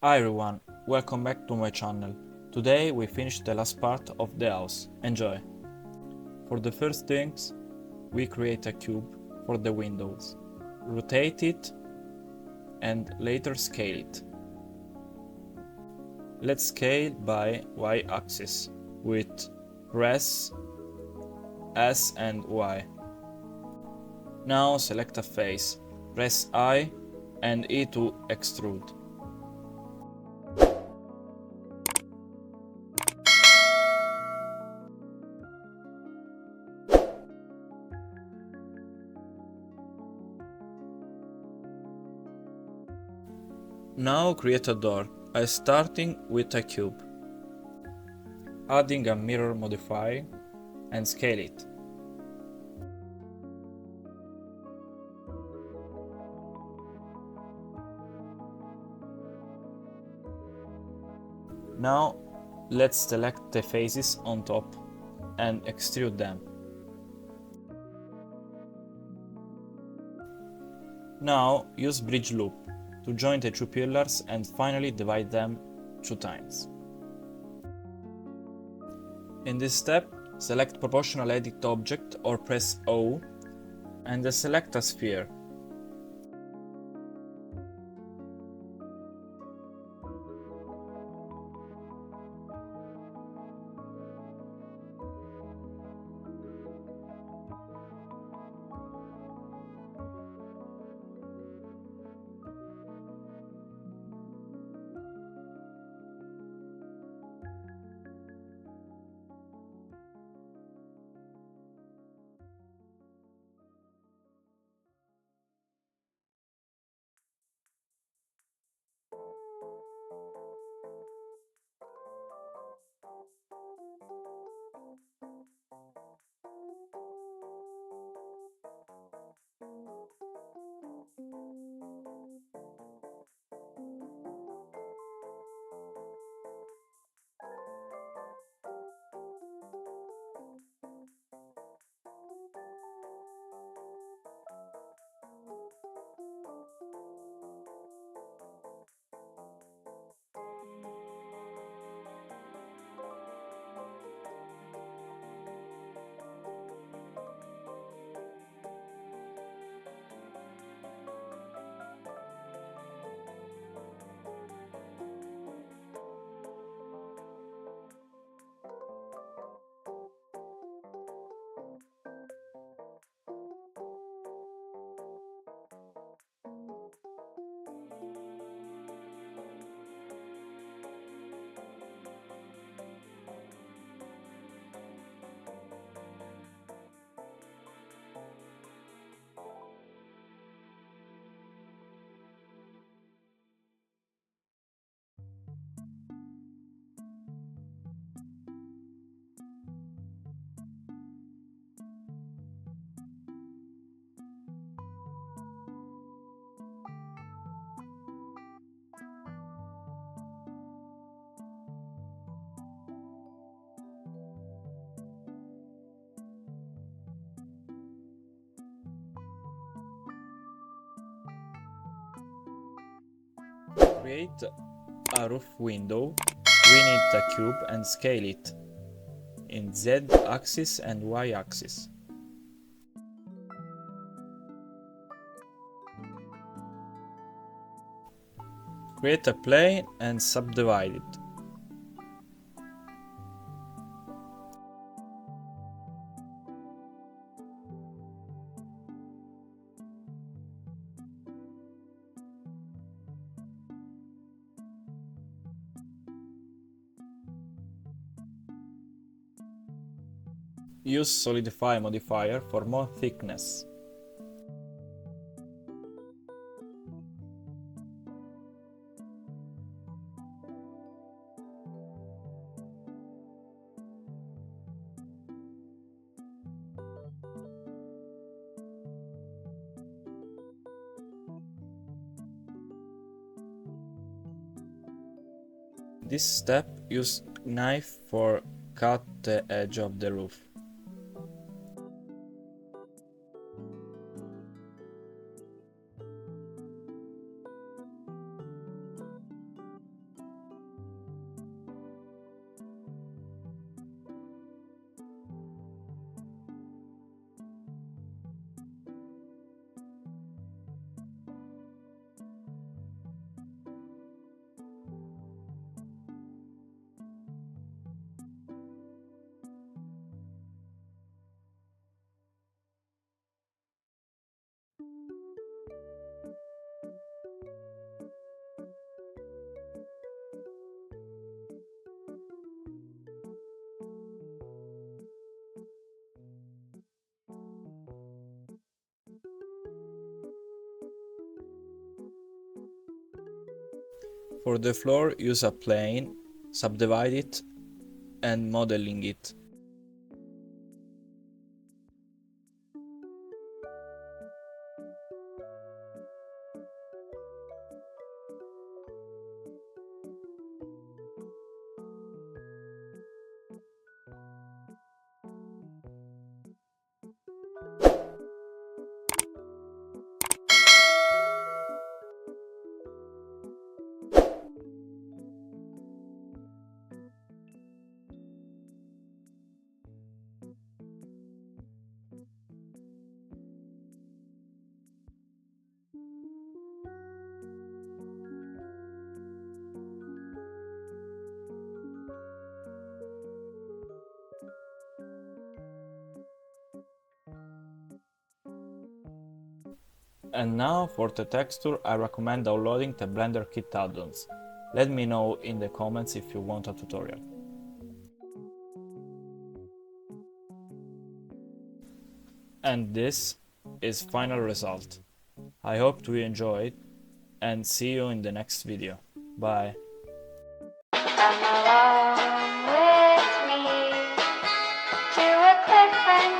Hi everyone, welcome back to my channel. Today we finished the last part of the house. Enjoy! For the first things, we create a cube for the windows. Rotate it and later scale it. Let's scale by y-axis with press S and Y. Now select a face, press I and E to extrude. Now create a door, starting with a cube, adding a mirror modifier and scale it. Now let's select the faces on top and extrude them. Now use bridge loop to join the two pillars and finally divide them 2 times. In this step, select proportional edit object or press O and select a sphere. Create a roof window, rename it a cube and scale it in Z axis and Y axis. Create a plane and subdivide it. Use solidify modifier for more thickness. This step, use knife for cut the edge of the roof. For the floor, use a plane, subdivide it, and modeling it. And now for the texture, I recommend downloading the Blender Kit add-ons. Let me know in the comments if you want a tutorial. And this is final result. I hope you enjoyed and see you in the next video. Bye. Come along with me to a cliff and